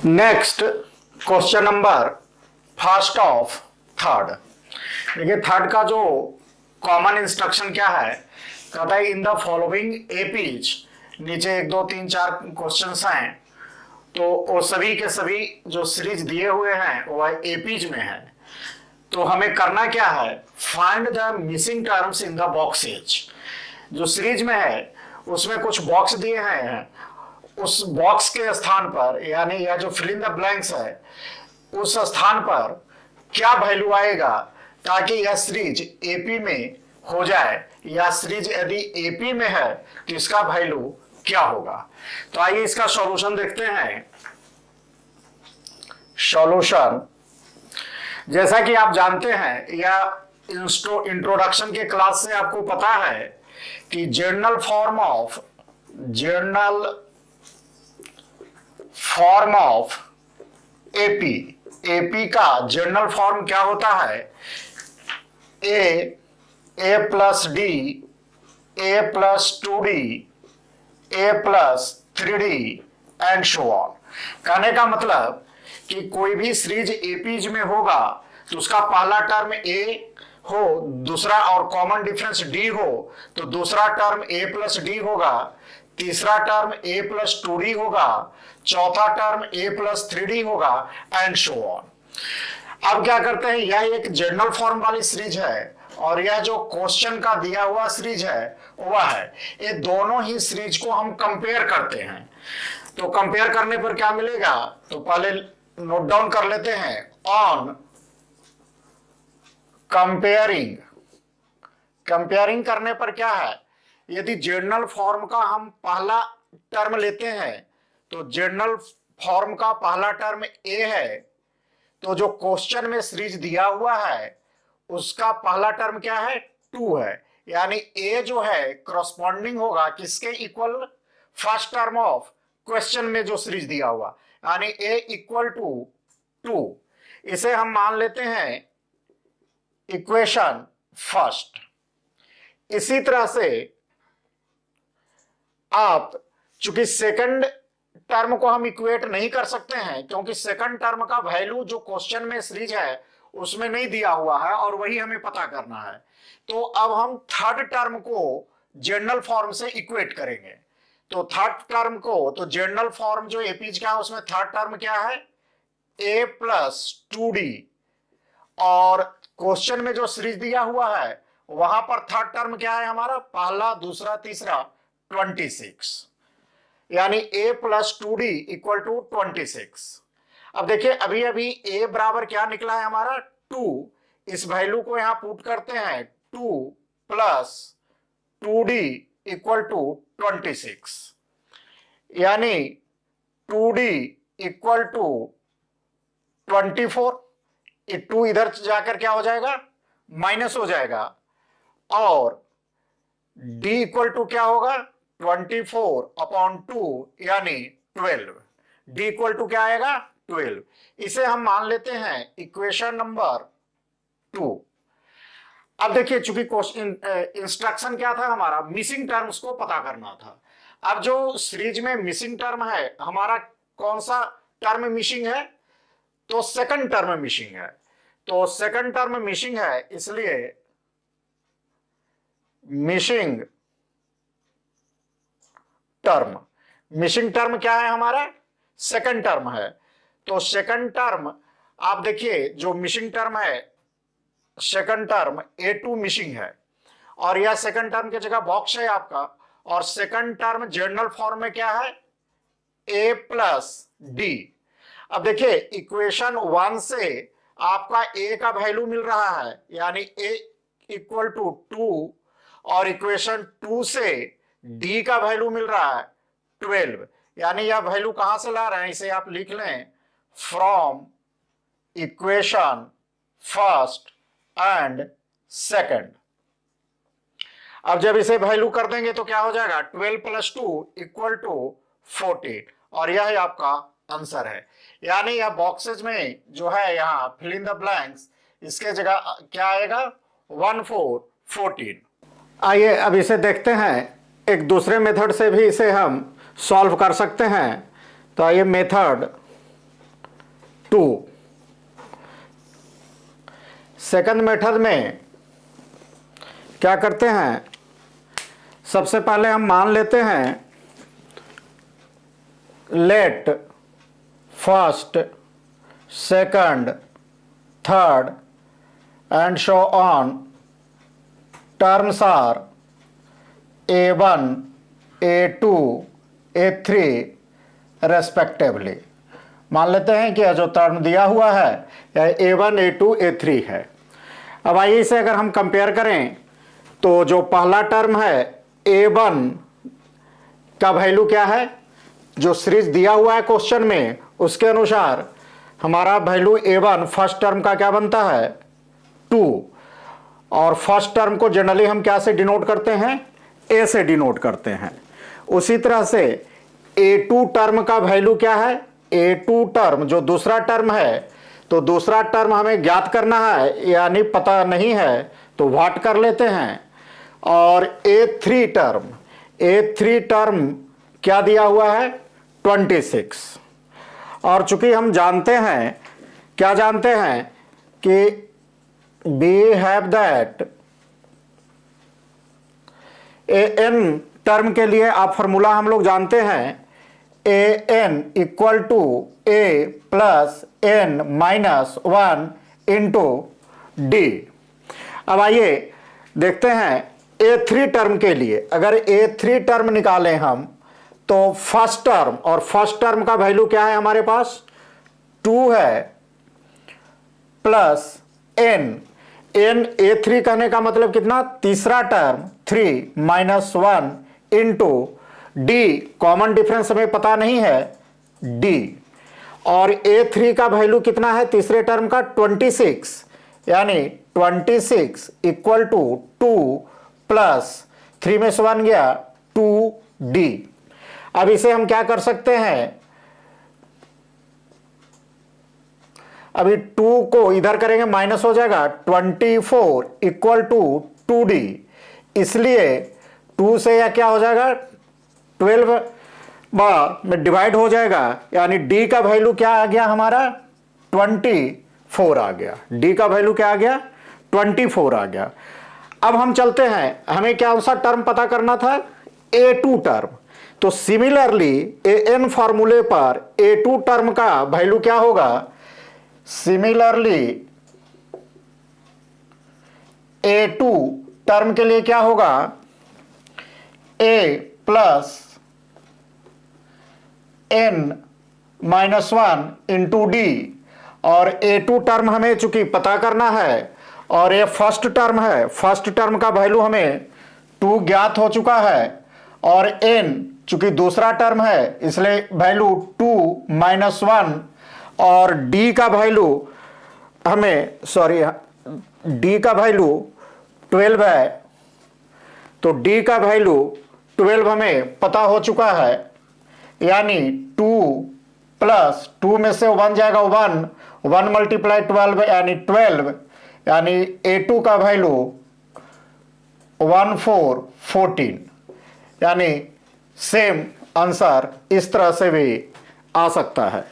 Next question number first of third. देखिए third का जो कॉमन इंस्ट्रक्शन क्या है, कहता है इन द फॉलोइंग एपीज। नीचे 1 2 3 4 क्वेश्चंस हैं, तो वो सभी के सभी जो सीरीज दिए हुए हैं वह एपीज में है। तो हमें करना क्या है, find the missing terms in the boxes. जो सीरीज में है उसमें कुछ बॉक्स दिए हैं, उस बॉक्स के स्थान पर यानी यह जो फिल इन द ब्लैंक्स है उस स्थान पर क्या वैल्यू आएगा ताकि यह सीरीज एपी में हो जाए, या सीरीज यदि एपी में है तो इसका वैल्यू क्या होगा। तो आइए इसका सॉल्यूशन देखते हैं। सॉल्यूशन जैसा कि आप जानते हैं या इंट्रोडक्शन के क्लास से आपको पता है कि जर्नल फॉर्म ऑफ एपी का जर्नल फॉर्म क्या होता है, a plus d, a plus 2d, a plus 3d and so on. कहने का मतलब कि कोई भी सीरीज एपीज में होगा तो उसका पहला टर्म ए हो, दूसरा और कॉमन डिफरेंस डी हो तो दूसरा टर्म ए प्लस डी होगा, तीसरा टर्म ए प्लस 2d होगा, चौथा टर्म ए प्लस 3d होगा एंड सो ऑन। अब क्या करते हैं, यह एक जर्नल फॉर्म वाली सीरीज है और यह जो क्वेश्चन का दिया हुआ सीरीज है वह है। ये दोनों ही सीरीज को हम कंपेयर करते हैं। तो कंपेयर करने पर क्या मिलेगा, तो पहले नोट डाउन कर लेते हैं। ऑन कंपेयरिंग करने पर क्या है, यदि जर्नल फॉर्म का हम पहला टर्म लेते हैं तो जर्नल फॉर्म का पहला टर्म ए है, तो जो क्वेश्चन में सीरीज दिया हुआ है उसका पहला टर्म क्या है, 2 है। यानी ए जो है करस्पॉन्डिंग होगा किसके equal, first term of question में जो सीरीज दिया हुआ, यानी ए इक्वल टू 2। इसे हम मान लेते हैं इक्वेशन फर्स्ट। इसी तरह से आप चूंकि सेकंड टर्म को हम इक्वेट नहीं कर सकते हैं क्योंकि सेकंड टर्म का वैल्यू जो क्वेश्चन में सीरीज है उसमें नहीं दिया हुआ है और वही हमें पता करना है। तो अब हम थर्ड टर्म को जर्नल फॉर्म से इक्वेट करेंगे। तो थर्ड टर्म को, तो जर्नल फॉर्म जो एपीज का है उसमें थर्ड टर्म क्या है, ए प्लस 2d, और क्वेश्चन में जो सीरीज दिया हुआ है वहां पर थर्ड टर्म क्या है हमारा, पहला दूसरा तीसरा 26, यानी a plus 2d equal to 26। अब देखिए अभी अभी a बराबर क्या निकला है हमारा, 2। इस वैल्यू को यहां पुट करते हैं, 2 प्लस 2d इक्वल टू 26, यानी 2d इक्वल टू 24। 2 इधर जाकर क्या हो जाएगा, माइनस हो जाएगा, और d इक्वल टू क्या होगा, 24/2 यानी 12। d इक्वल टू क्या आएगा, 12। इसे हम मान लेते हैं इक्वेशन नंबर 2। अब देखिए चूंकि इंस्ट्रक्शन क्या था हमारा, मिसिंग टर्म्स को पता करना था। अब जो सीरीज में मिसिंग टर्म है हमारा, कौन सा टर्म मिसिंग है, तो सेकंड टर्म मिसिंग है। तो सेकंड टर्म मिसिंग है, इसलिए मिसिंग टर्म क्या है हमारा, सेकंड टर्म है। तो सेकंड टर्म आप देखिए जो मिसिंग टर्म है, सेकंड टर्म A2 मिसिंग है और यह सेकंड टर्म की जगह बॉक्स है आपका, और सेकंड टर्म जर्नल फॉर्म में क्या है, A प्लस डी। अब देखिए इक्वेशन 1 से आपका A का वैल्यू मिल रहा है यानी A इक्वल टू 2, और इक्वेशन 2 से D का वैल्यू मिल रहा है 12, यानी यह वैल्यू कहां से ला रहे हैं, इसे आप लिख लें from equation first and second. अब जब इसे वैल्यू कर देंगे तो क्या हो जाएगा, 12 प्लस 2 इक्वल टू 14, और यह आपका आंसर है। यानी यह बॉक्सेज में जो है यहाँ फिल इन द ब्लैंक्स, इसके जगह क्या आएगा, 1 4 14। आइए अब इसे देखते हैं, एक दूसरे मेथड से भी इसे हम सॉल्व कर सकते हैं। तो आइए मेथड 2। सेकंड मेथड में क्या करते हैं, सबसे पहले हम मान लेते हैं let first, second, third and so on terms are A1, A2, A3 respectively. मान लेते हैं कि जो टर्म दिया हुआ है यह A1, A2, A3 है। अब आइए इसे अगर हम कंपेयर करें तो जो पहला टर्म है A1 का वैल्यू क्या है, जो सीरीज दिया हुआ है क्वेश्चन में उसके अनुसार हमारा वैल्यू A1 फर्स्ट टर्म का क्या बनता है 2, और फर्स्ट टर्म को जनरली हम क्या से डिनोट करते हैं, A से डिनोट करते हैं। उसी तरह से A2 टर्म का वैल्यू क्या है, A2 टर्म जो दूसरा टर्म है, तो दूसरा टर्म हमें ज्ञात करना है यानी पता नहीं है तो व्हाट कर लेते हैं। और A3 टर्म क्या दिया हुआ है 26। और चूंकि हम जानते हैं, क्या जानते हैं कि we have that an term के लिए आप फॉर्मूला हम लोग जानते हैं an equal to a plus n minus 1 into d. अब आइए देखते हैं A3 टर्म के लिए, अगर A3 टर्म निकालें हम तो फर्स्ट टर्म, और फर्स्ट टर्म का वैल्यू क्या है हमारे पास 2 है प्लस n A3 कहने का मतलब कितना, तीसरा term 3 minus 1 into D, common difference हमें पता नहीं है डी, और A3 का वैल्यू कितना है तीसरे टर्म का 26, यानी 26 इक्वल टू 2 प्लस 3 में से 1 गया 2D। अब इसे हम क्या कर सकते हैं, अभी 2 को इधर करेंगे माइनस हो जाएगा 24 इक्वल टू 2D, इसलिए 2 से यह क्या हो जाएगा 12 बार में डिवाइड हो जाएगा, यानी D का वैल्यू क्या आ गया हमारा 24 आ गया, D का वैल्यू क्या आ गया 24 आ गया। अब हम चलते हैं, हमें क्या सा टर्म पता करना था A2 टर्म, तो सिमिलरली AN फॉर्मूले पर A2 टर्म का वैल्यू क्या होगा, सिमिलरली A2 टर्म के लिए क्या होगा A plus n minus 1 into D, और A2 टर्म हमें चूंकि पता करना है और ये फर्स्ट टर्म है, फर्स्ट टर्म का वैल्यू हमें 2 ज्ञात हो चुका है, और n चूंकि दूसरा टर्म है इसलिए वैल्यू 2 माइनस 1, और d का वैल्यू हमें d का वैल्यू 12 है, तो d का वैल्यू 12 हमें पता हो चुका है, यानी 2 प्लस 2 में से 1 जाएगा 1 मल्टीप्लाई 12 यानी 12, यानी A2 का वैल्यू 1414, यानी सेम आंसर इस तरह से भी आ सकता है।